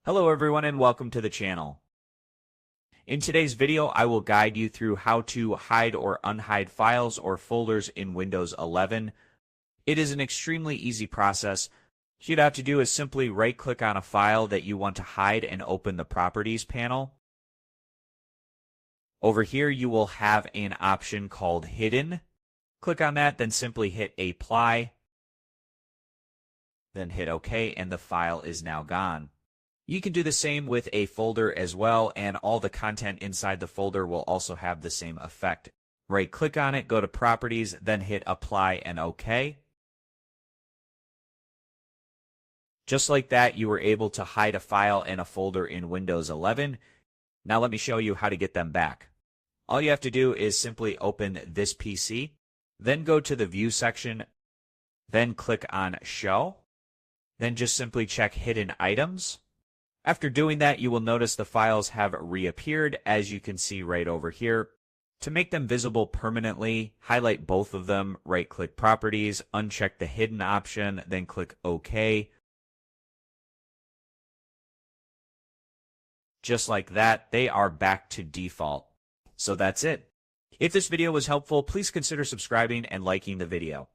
Hello everyone and welcome to the channel. In today's video, I will guide you through how to hide or unhide files or folders in Windows 11. It is an extremely easy process. What you'd have to do is simply right-click on a file that you want to hide and open the Properties panel. Over here, you will have an option called Hidden. Click on that, then simply hit Apply. Then hit OK, and the file is now gone. You can do the same with a folder as well, and all the content inside the folder will also have the same effect. Right-click on it, go to Properties, then hit Apply and OK. Just like that, you were able to hide a file and a folder in Windows 11. Now let me show you how to get them back. All you have to do is simply open this PC, then go to the View section, then click on Show, then just simply check Hidden Items. After doing that, you will notice the files have reappeared, as you can see right over here. To make them visible permanently, highlight both of them, right-click Properties, uncheck the Hidden option, then click OK. Just like that, they are back to default. So that's it. If this video was helpful, please consider subscribing and liking the video.